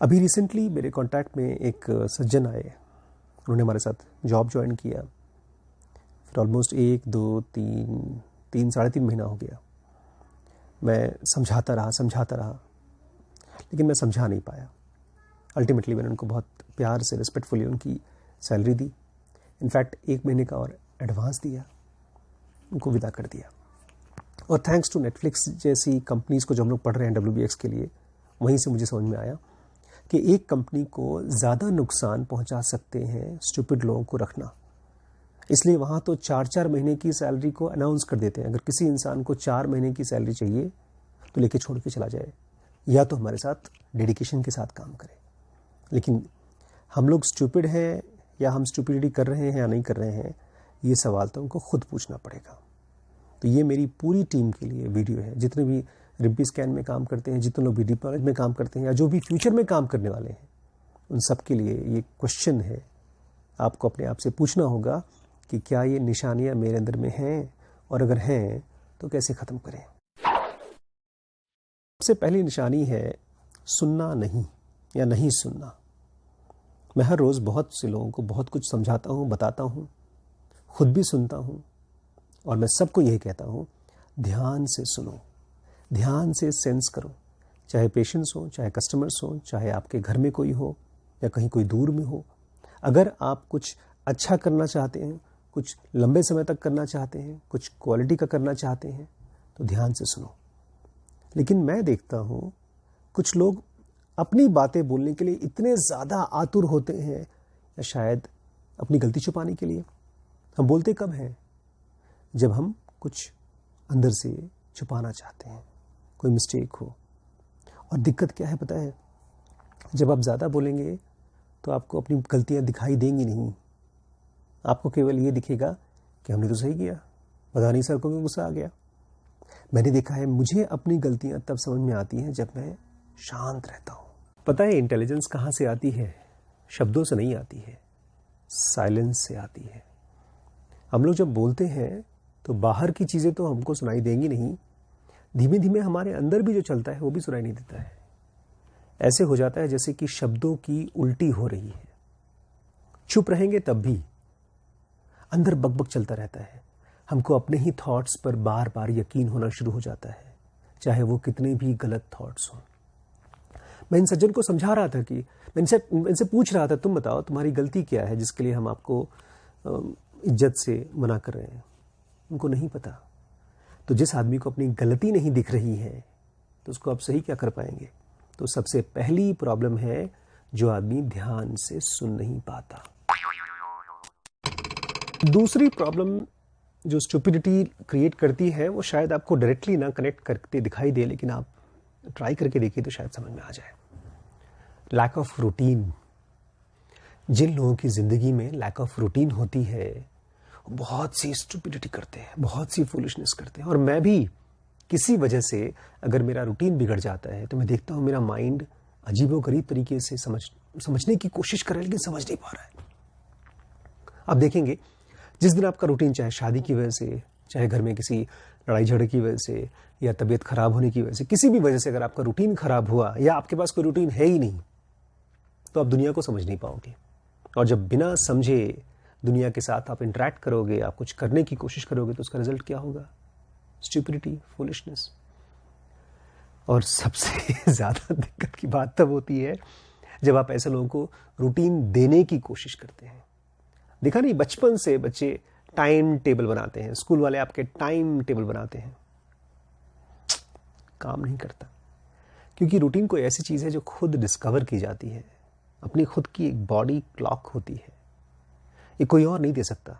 अभी रिसेंटली मेरे कांटेक्ट में एक सज्जन आए, उन्होंने हमारे साथ जॉब ज्वाइन किया। फिर ऑलमोस्ट 1, 2, 3, साढ़े 3 महीना हो गया। मैं समझाता रहा, लेकिन मैं समझा नहीं पाया। अल्टीमेटली मैंने उनको बहुत प्यार से, रिस्पेक्टफुली उनकी सैलरी दी। इनफैक्ट 1 महीने का और एडवांस दिया, उनको विदा कर दिया। और थैंक्स टू नेटफ्लिक्स जैसी कंपनीज़ को जो हम लोग पढ़ रहे हैं WBX के लिए, वहीं से मुझे समझ में आया कि एक कंपनी को ज़्यादा नुकसान पहुंचा सकते हैं स्टूपिड लोगों को रखना। इसलिए वहाँ तो 4-4 महीने की सैलरी को अनाउंस कर देते हैं। अगर किसी इंसान को 4 महीने की सैलरी चाहिए तो लेके छोड़ के चला जाए, या तो हमारे साथ डेडिकेशन के साथ काम करे। लेकिन हम लोग स्टूपिड हैं या हम स्टूपिडिटी कर रहे हैं या नहीं कर रहे हैं, ये सवाल तो उनको खुद पूछना पड़ेगा। तो ये मेरी पूरी टीम के लिए वीडियो है, जितने भी रिम्पी स्कैन में काम करते हैं, जितने लोग डीप नॉलेज में काम करते हैं, या जो भी फ्यूचर में काम करने वाले हैं, उन सब के लिए ये क्वेश्चन है। आपको अपने आप से पूछना होगा कि क्या ये निशानियां मेरे अंदर में हैं, और अगर हैं तो कैसे ख़त्म करें। सबसे पहली निशानी है सुनना नहीं, या नहीं सुनना। मैं हर रोज़ बहुत से लोगों को बहुत कुछ समझाता हूँ, बताता हूँ, खुद भी सुनता हूँ, और मैं सबको यही कहता हूँ, ध्यान से सुनो, ध्यान से सेंस करो। चाहे पेशेंट्स हो, चाहे कस्टमर्स हो, चाहे आपके घर में कोई हो या कहीं कोई दूर में हो। अगर आप कुछ अच्छा करना चाहते हैं, कुछ लंबे समय तक करना चाहते हैं, कुछ क्वालिटी का करना चाहते हैं, तो ध्यान से सुनो। लेकिन मैं देखता हूँ कुछ लोग अपनी बातें बोलने के लिए इतने ज़्यादा आतुर होते हैं, या शायद अपनी गलती छुपाने के लिए। हम बोलते कब हैं? जब हम कुछ अंदर से छुपाना चाहते हैं, कोई मिस्टेक हो। और दिक्कत क्या है पता है? जब आप ज़्यादा बोलेंगे तो आपको अपनी गलतियां दिखाई देंगी नहीं। आपको केवल ये दिखेगा कि हमने तो सही किया, पता नहीं सर को क्यों गुस्सा आ गया। मैंने देखा है, मुझे अपनी गलतियां तब समझ में आती हैं जब मैं शांत रहता हूँ। पता है इंटेलिजेंस कहाँ से आती है? शब्दों से नहीं आती है, साइलेंस से आती है। हम लोग जब बोलते हैं तो बाहर की चीज़ें तो हमको सुनाई देंगी नहीं, धीमे धीमे हमारे अंदर भी जो चलता है वो भी सुनाई नहीं देता है। ऐसे हो जाता है जैसे कि शब्दों की उल्टी हो रही है। चुप रहेंगे तब भी अंदर बकबक चलता रहता है। हमको अपने ही थॉट्स पर बार बार यकीन होना शुरू हो जाता है, चाहे वो कितने भी गलत थॉट्स हों। मैं इन सज्जन को समझा रहा था कि मैं इनसे पूछ रहा था, तुम बताओ तुम्हारी गलती क्या है जिसके लिए हम आपको इज्जत से मना कर रहे हैं। उनको नहीं पता। तो जिस आदमी को अपनी गलती नहीं दिख रही है तो उसको आप सही क्या कर पाएंगे? तो सबसे पहली प्रॉब्लम है जो आदमी ध्यान से सुन नहीं पाता। दूसरी प्रॉब्लम जो स्टुपिडिटी क्रिएट करती है, वो शायद आपको डायरेक्टली ना कनेक्ट करते दिखाई दे, लेकिन आप ट्राई करके देखिए तो शायद समझ में आ जाए। Lack of routine. जिन लोगों की जिंदगी में लैक ऑफ रूटीन होती है, बहुत सी स्टुपिडिटी करते हैं, बहुत सी फूलिशनेस करते हैं। और मैं भी किसी वजह से अगर मेरा रूटीन बिगड़ जाता है तो मैं देखता हूं मेरा माइंड अजीबोगरीब तरीके से समझने की कोशिश कर रहा है, लेकिन समझ नहीं पा रहा है। आप देखेंगे जिस दिन आपका रूटीन, चाहे शादी की वजह से, चाहे घर में किसी लड़ाई झगड़े की वजह से, या तबीयत खराब होने की वजह से, किसी भी वजह से अगर आपका रूटीन खराब हुआ, या आपके पास कोई रूटीन है ही नहीं, तो आप दुनिया को समझ नहीं पाओगे। और जब बिना समझे दुनिया के साथ आप इंटरैक्ट करोगे, आप कुछ करने की कोशिश करोगे, तो उसका रिजल्ट क्या होगा? Stupidity, foolishness. और सबसे ज़्यादा दिक्कत की बात तब होती है जब आप ऐसे लोगों को रूटीन देने की कोशिश करते हैं। देखा नहीं, बचपन से बच्चे टाइम टेबल बनाते हैं, स्कूल वाले आपके टाइम टेबल बनाते हैं, काम नहीं करता। क्योंकि रूटीन कोई ऐसी चीज़ है जो खुद डिस्कवर की जाती है। अपनी खुद की एक बॉडी क्लॉक होती है, ये कोई और नहीं दे सकता।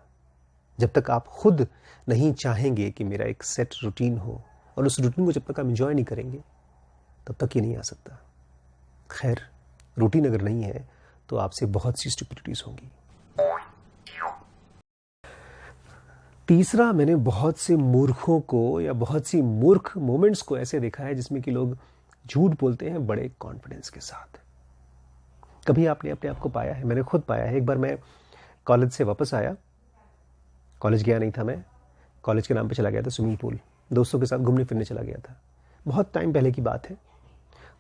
जब तक आप खुद नहीं चाहेंगे कि मेरा एक सेट रूटीन हो, और उस रूटीन को जब तक आप एंजॉय नहीं करेंगे, तब तक ये नहीं आ सकता। खैर, रूटीन अगर नहीं है तो आपसे बहुत सी स्टुपिडिटीज होंगी। तीसरा, मैंने बहुत से मूर्खों को या बहुत सी मूर्ख मोमेंट्स को ऐसे देखा है जिसमें कि लोग झूठ बोलते हैं बड़े कॉन्फिडेंस के साथ। कभी आपने अपने आप को पाया है? मैंने खुद पाया है। एक बार मैं कॉलेज से वापस आया, कॉलेज गया नहीं था मैं, कॉलेज के नाम पे चला गया था स्विमिंग पूल, दोस्तों के साथ घूमने फिरने चला गया था। बहुत टाइम पहले की बात है।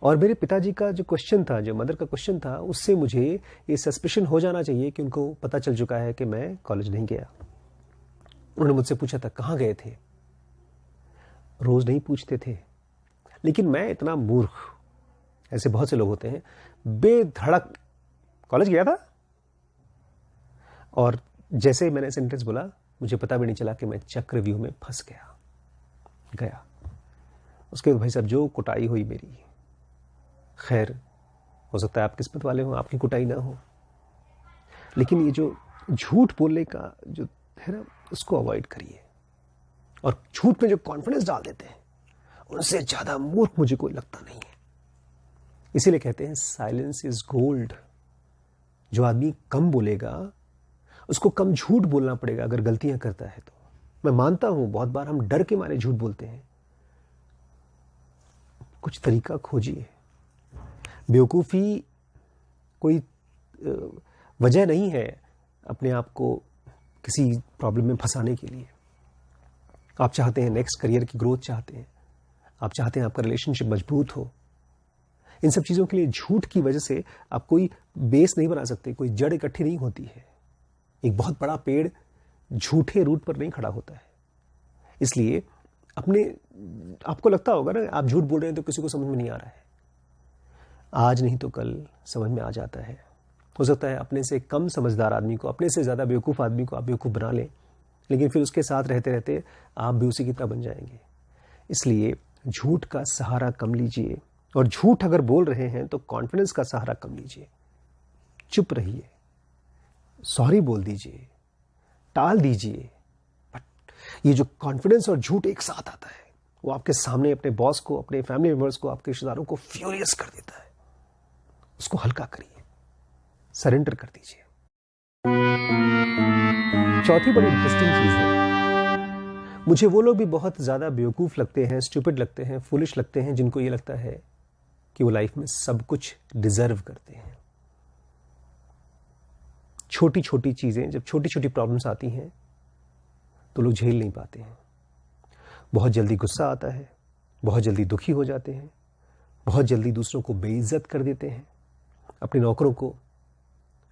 और मेरे पिताजी का जो क्वेश्चन था, जो मदर का क्वेश्चन था, उससे मुझे ये सस्पिशन हो जाना चाहिए कि उनको पता चल चुका है कि मैं कॉलेज नहीं गया। उन्होंने मुझसे पूछा था कहाँ गए थे, रोज नहीं पूछते थे, लेकिन मैं इतना मूर्ख, ऐसे बहुत से लोग होते हैं, बेधड़क कॉलेज गया था, और जैसे मैंने सेंटेंस बोला मुझे पता भी नहीं चला कि मैं चक्रव्यूह में फंस गया। उसके बाद भाई साहब जो कुटाई हुई मेरी, खैर हो सकता है आप किस्मत वाले हो, आपकी कुटाई ना हो, लेकिन ये जो झूठ बोलने का जो है ना, उसको अवॉइड करिए। और झूठ में जो कॉन्फिडेंस डाल देते हैं, उनसे ज्यादा मूर्ख मुझे कोई लगता नहीं है। इसीलिए कहते हैं साइलेंस इज गोल्ड। जो आदमी कम बोलेगा उसको कम झूठ बोलना पड़ेगा अगर गलतियां करता है तो। मैं मानता हूं बहुत बार हम डर के मारे झूठ बोलते हैं, कुछ तरीका खोजिए। बेवकूफ़ी कोई वजह नहीं है अपने आप को किसी प्रॉब्लम में फंसाने के लिए। आप चाहते हैं नेक्स्ट करियर की ग्रोथ चाहते हैं, आप चाहते हैं आपका रिलेशनशिप मजबूत हो, इन सब चीज़ों के लिए झूठ की वजह से आप कोई बेस नहीं बना सकते, कोई जड़ इकट्ठी नहीं होती है। एक बहुत बड़ा पेड़ झूठे रूट पर नहीं खड़ा होता है। इसलिए आपको लगता होगा ना, आप झूठ बोल रहे हैं तो किसी को समझ में नहीं आ रहा है, आज नहीं तो कल समझ में आ जाता है। हो सकता है अपने से कम समझदार आदमी को, अपने से ज़्यादा बेवकूफ़ आदमी को आप बेवकूफ़ बना लें, लेकिन फिर उसके साथ रहते रहते आप भी उसी की तरह बन जाएंगे। इसलिए झूठ का सहारा कम लीजिए, और झूठ अगर बोल रहे हैं तो कॉन्फिडेंस का सहारा कम लीजिए। चुप रहिए, सॉरी बोल दीजिए, टाल दीजिए। बट ये जो कॉन्फिडेंस और झूठ एक साथ आता है, वो आपके सामने अपने बॉस को, अपने फैमिली मेंबर्स को, आपके रिश्तेदारों को फ्यूरियस कर देता है। उसको हल्का करिए, सरेंडर कर दीजिए। चौथी बड़ी इंटरेस्टिंग चीज है, मुझे वो लोग भी बहुत ज्यादा बेवकूफ लगते हैं, स्टूपिड लगते हैं, फुलिश लगते हैं, जिनको ये लगता है कि वो लाइफ में सब कुछ डिजर्व करते हैं। छोटी छोटी चीजें, जब छोटी छोटी प्रॉब्लम्स आती हैं तो लोग झेल नहीं पाते हैं। बहुत जल्दी गुस्सा आता है, बहुत जल्दी दुखी हो जाते हैं, बहुत जल्दी दूसरों को बेइज्जत कर देते हैं, अपने नौकरों को,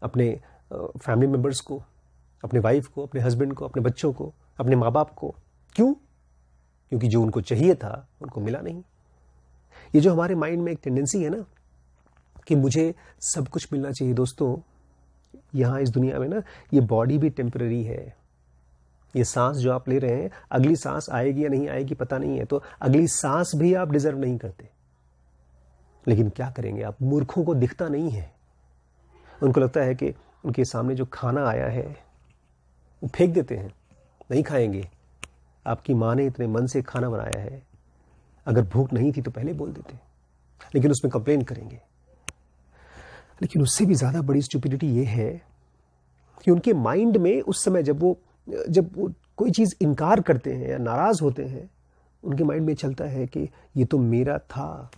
अपने फैमिली मेंबर्स को, अपने वाइफ को, अपने हस्बैंड को, अपने बच्चों को, अपने माँ बाप को। क्यों? क्योंकि जो उनको चाहिए था उनको मिला नहीं। ये जो हमारे माइंड में एक टेंडेंसी है ना कि मुझे सब कुछ मिलना चाहिए। दोस्तों, यहाँ इस दुनिया में ना ये बॉडी भी टेम्पररी है। ये सांस जो आप ले रहे हैं, अगली सांस आएगी या नहीं आएगी पता नहीं है, तो अगली सांस भी आप डिजर्व नहीं करते। लेकिन क्या करेंगे, आप मूर्खों को दिखता नहीं है। उनको लगता है कि उनके सामने जो खाना आया है वो फेंक देते हैं, नहीं खाएंगे। आपकी माँ ने इतने मन से खाना बनाया है, अगर भूख नहीं थी तो पहले बोल देते, लेकिन उसमें कंप्लेन करेंगे। लेकिन उससे भी ज़्यादा बड़ी स्टुपिडिटी ये है कि उनके माइंड में उस समय जब वो कोई चीज़ इनकार करते हैं या नाराज़ होते हैं, उनके माइंड में चलता है कि ये तो मेरा था।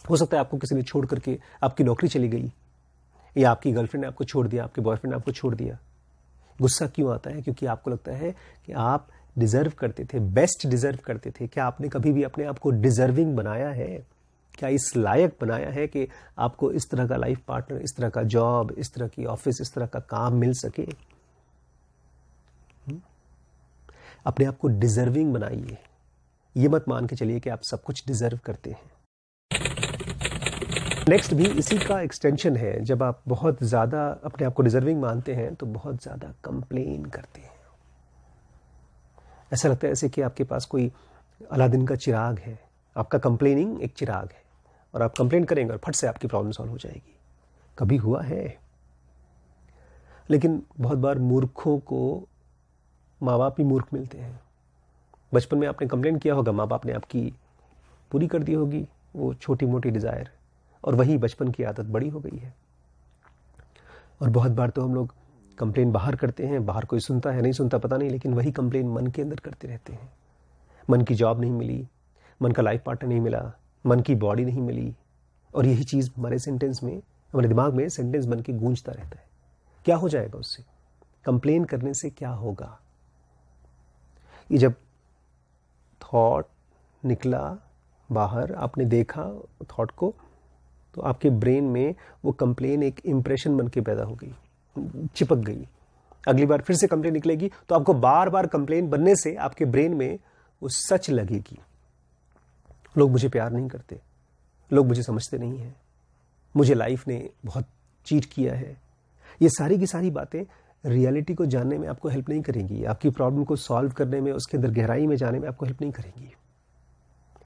हो सकता है आपको किसी ने छोड़ करके आपकी नौकरी चली गई, या आपकी गर्लफ्रेंड ने आपको छोड़ दिया, आपके बॉयफ्रेंड ने आपको छोड़ दिया। गुस्सा क्यों आता है? क्योंकि आपको लगता है कि आप डिजर्व करते थे, बेस्ट डिजर्व करते थे। क्या आपने कभी भी अपने आप को डिजर्विंग बनाया है? क्या इस लायक बनाया है कि आपको इस तरह का लाइफ पार्टनर, इस तरह का जॉब, इस तरह की ऑफिस, इस तरह का काम मिल सके? अपने आप को डिजर्विंग बनाइए। ये मत मान के चलिए कि आप सब कुछ डिजर्व करते हैं। नेक्स्ट भी इसी का एक्सटेंशन है। जब आप बहुत ज़्यादा अपने आप को डिजर्विंग मानते हैं तो बहुत ज़्यादा कंप्लेन करते हैं। ऐसा लगता है जैसे कि आपके पास कोई अलादीन का चिराग है। आपका कंप्लेनिंग एक चिराग है, और आप कंप्लेन करेंगे और फट से आपकी प्रॉब्लम सॉल्व हो जाएगी। कभी हुआ है? लेकिन बहुत बार मूर्खों को माँ बाप ही मूर्ख मिलते हैं। बचपन में आपने कंप्लेन किया होगा, माँ बाप ने आपकी पूरी कर दी होगी वो छोटी मोटी डिज़ायर, और वही बचपन की आदत बड़ी हो गई है। और बहुत बार तो हम लोग कंप्लेन बाहर करते हैं, बाहर कोई सुनता है नहीं सुनता पता नहीं, लेकिन वही कंप्लेन मन के अंदर करते रहते हैं। मन की जॉब नहीं मिली, मन का लाइफ पार्टनर नहीं मिला, मन की बॉडी नहीं मिली, और यही चीज़ हमारे सेंटेंस में, हमारे दिमाग में सेंटेंस बन के गूंजता रहता है। क्या हो जाएगा उससे? कंप्लेन करने से क्या होगा? ये जब थॉट निकला बाहर, आपने देखा थॉट को, तो आपके ब्रेन में वो कंप्लेन एक इम्प्रेशन बन के पैदा हो गई, चिपक गई। अगली बार फिर से कंप्लेन निकलेगी तो आपको बार बार कंप्लेन बनने से आपके ब्रेन में वो सच लगेगी। लोग मुझे प्यार नहीं करते, लोग मुझे समझते नहीं हैं, मुझे लाइफ ने बहुत चीट किया है। ये सारी की सारी बातें रियलिटी को जानने में आपको हेल्प नहीं करेंगी, आपकी प्रॉब्लम को सॉल्व करने में, उसके अंदर गहराई में जाने में आपको हेल्प नहीं करेंगी।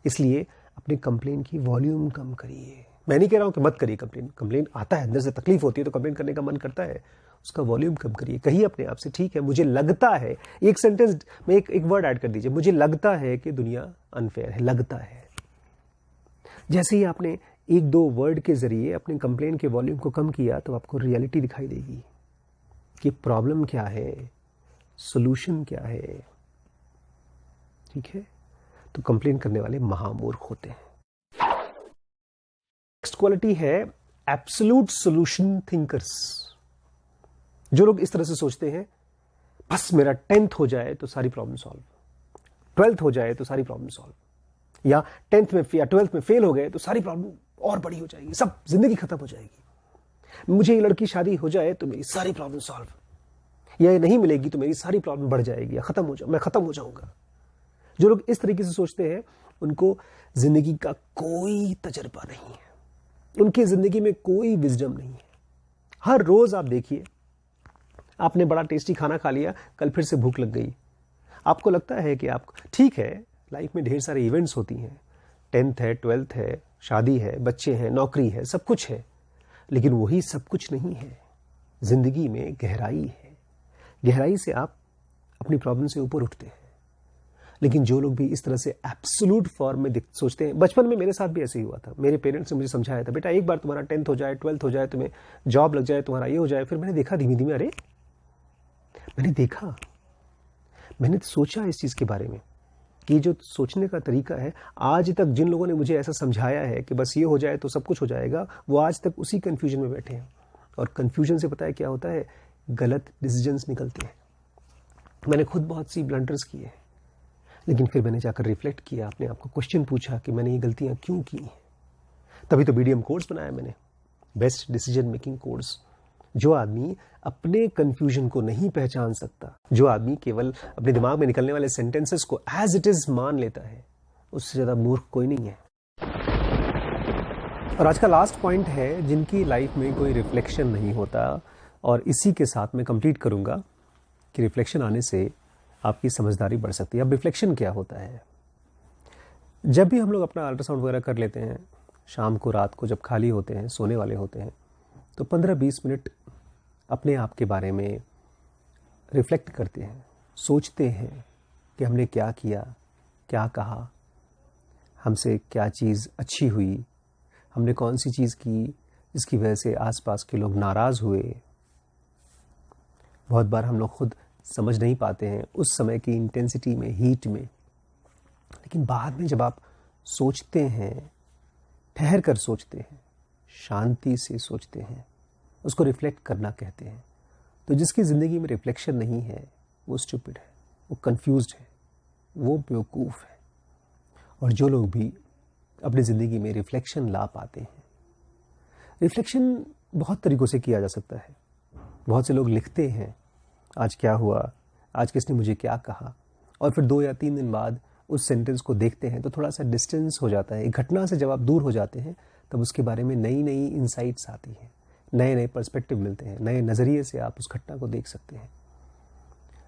इसलिए अपने कंप्लेन की वॉल्यूम कम करिए। मैं नहीं कह रहा हूं कि मत करिए कंप्लेन, कंप्लेन आता है, अंदर से तकलीफ होती है तो कंप्लेन करने का मन करता है, उसका वॉल्यूम कम करिए। कहिए अपने आप से, ठीक है मुझे लगता है, एक सेंटेंस में एक वर्ड ऐड कर दीजिए, मुझे लगता है कि दुनिया अनफेयर है, लगता है। जैसे ही आपने एक दो वर्ड के जरिए अपने कंप्लेन के वॉल्यूम को कम किया तो आपको रियलिटी दिखाई देगी कि प्रॉब्लम क्या है, सॉल्यूशन क्या है। ठीक है, तो कंप्लेन करने वाले महामूर्ख होते हैं। नेक्स्ट क्वालिटी है एब्सोल्यूट सॉल्यूशन थिंकर्स। जो लोग इस तरह से सोचते हैं, बस मेरा 10th हो जाए तो सारी प्रॉब्लम सॉल्व, 12th हो जाए तो सारी प्रॉब्लम सॉल्व, या 10th में या 12th में फेल हो गए तो सारी प्रॉब्लम और बड़ी हो जाएगी, सब जिंदगी खत्म हो जाएगी। मुझे ये लड़की शादी हो जाए तो मेरी सारी प्रॉब्लम सॉल्व, या ये नहीं मिलेगी तो मेरी सारी प्रॉब्लम बढ़ जाएगी, या मैं खत्म हो जाऊंगा। जो लोग इस तरीके से सोचते हैं उनको जिंदगी का कोई तजर्बा नहीं है, उनकी जिंदगी में कोई विजडम नहीं है। हर रोज आप देखिए, आपने बड़ा टेस्टी खाना खा लिया, कल फिर से भूख लग गई। आपको लगता है कि आप ठीक है, लाइफ में ढेर सारे इवेंट्स होती हैं, 10th है, 12th है, शादी है, बच्चे हैं, नौकरी है, सब कुछ है, लेकिन वही सब कुछ नहीं है। जिंदगी में गहराई है, गहराई से आप अपनी प्रॉब्लम से ऊपर उठते हैं। लेकिन जो लोग भी इस तरह से एब्सोल्यूट फॉर्म में सोचते हैं, बचपन में मेरे साथ भी ऐसे ही हुआ था। मेरे पेरेंट्स ने मुझे समझाया था, बेटा एक बार तुम्हारा 10th हो जाए, 12th हो जाए, तुम्हें जॉब लग जाए, तुम्हारा ये हो जाए। फिर मैंने देखा धीमे धीमे, अरे मैंने सोचा इस चीज के बारे में कि जो सोचने का तरीका है, आज तक जिन लोगों ने मुझे ऐसा समझाया है कि बस ये हो जाए तो सब कुछ हो जाएगा, वो आज तक उसी कंफ्यूजन में बैठे हैं। और कंफ्यूजन से पता है क्या होता है, गलत डिसीजंस निकलते हैं। मैंने खुद बहुत सी ब्लंडर्स किए हैं, लेकिन फिर मैंने जाकर रिफ्लेक्ट किया, अपने आप को क्वेश्चन पूछा कि मैंने ये गलतियां क्यों की हैं। तभी तो BDM कोर्स बनाया मैंने, बेस्ट डिसीजन मेकिंग कोर्स। जो आदमी अपने कंफ्यूजन को नहीं पहचान सकता, जो आदमी केवल अपने दिमाग में निकलने वाले सेंटेंसेस को एज इट इज मान लेता है, उससे ज्यादा मूर्ख कोई नहीं है। और आज का लास्ट पॉइंट है, जिनकी लाइफ में कोई रिफ्लेक्शन नहीं होता, और इसी के साथ मैं कंप्लीट करूंगा कि रिफ्लेक्शन आने से आपकी समझदारी बढ़ सकती है। अब रिफ्लेक्शन क्या होता है? जब भी हम लोग अपना अल्ट्रासाउंड वगैरह कर लेते हैं, शाम को, रात को, जब खाली होते हैं, सोने वाले होते हैं, तो 15-20 मिनट अपने आप के बारे में रिफ्लेक्ट करते हैं, सोचते हैं कि हमने क्या किया, क्या कहा, हमसे क्या चीज़ अच्छी हुई, हमने कौन सी चीज़ की जिसकी वजह से आसपास के लोग नाराज़ हुए। बहुत बार हम लोग खुद समझ नहीं पाते हैं उस समय की इंटेंसिटी में, हीट में, लेकिन बाद में जब आप सोचते हैं, ठहर कर सोचते हैं, शांति से सोचते हैं, उसको रिफ्लेक्ट करना कहते हैं। तो जिसकी ज़िंदगी में रिफ्लेक्शन नहीं है वो स्टूपिड है, वो कंफ्यूज्ड है, वो बेवकूफ़ है। और जो लोग भी अपनी ज़िंदगी में रिफ्लेक्शन ला पाते हैं, रिफ्लेक्शन बहुत तरीक़ों से किया जा सकता है। बहुत से लोग लिखते हैं, आज क्या हुआ, आज किसने मुझे क्या कहा, और फिर 2 या 3 दिन बाद उस सेंटेंस को देखते हैं तो थोड़ा सा डिस्टेंस हो जाता है। एक घटना से जब आप दूर हो जाते हैं तब उसके बारे में नई नई इंसाइट्स आती हैं, नए नए पर्सपेक्टिव मिलते हैं, नए नज़रिए से आप उस घटना को देख सकते हैं।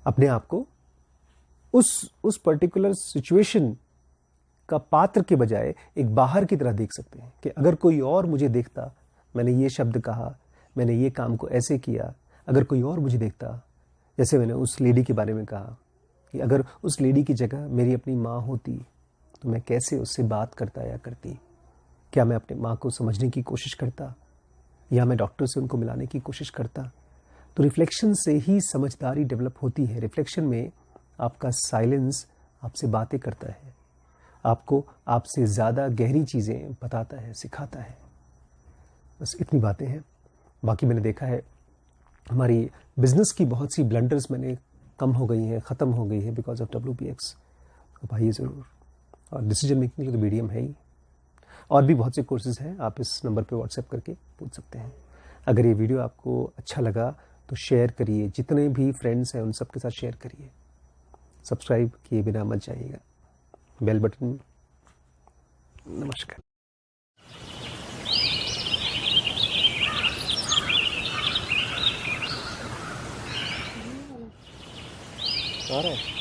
अपने आप को उस पर्टिकुलर सिचुएशन का पात्र के बजाय एक बाहर की तरह देख सकते हैं कि अगर कोई और मुझे देखता, मैंने ये शब्द कहा, मैंने ये काम को ऐसे किया, अगर कोई और मुझे देखता, जैसे मैंने उस लेडी के बारे में कहा कि अगर उस लेडी की जगह मेरी अपनी माँ होती तो मैं कैसे उससे बात करता या करती। क्या मैं अपने माँ को समझने की कोशिश करता, या मैं डॉक्टर से उनको मिलाने की कोशिश करता। तो रिफ्लेक्शन से ही समझदारी डेवलप होती है। रिफ्लेक्शन में आपका साइलेंस आपसे बातें करता है, आपको आपसे ज़्यादा गहरी चीज़ें बताता है, सिखाता है। बस इतनी बातें हैं। बाकी मैंने देखा है हमारी बिजनेस की बहुत सी ब्लंडर्स मैंने कम हो गई हैं, ख़त्म हो गई है बिकॉज ऑफ WPX। अब आइए ज़रूर, और डिसीजन मेकिंग के लिए तो BDM है ही। और भी बहुत से कोर्सेज हैं, आप इस नंबर पे व्हाट्सएप करके पूछ सकते हैं। अगर ये वीडियो आपको अच्छा लगा तो शेयर करिए, जितने भी फ्रेंड्स हैं उन सब के साथ शेयर करिए। सब्सक्राइब किए बिना मत जाइएगा, बेल बटन। नमस्कार। आ रहा है।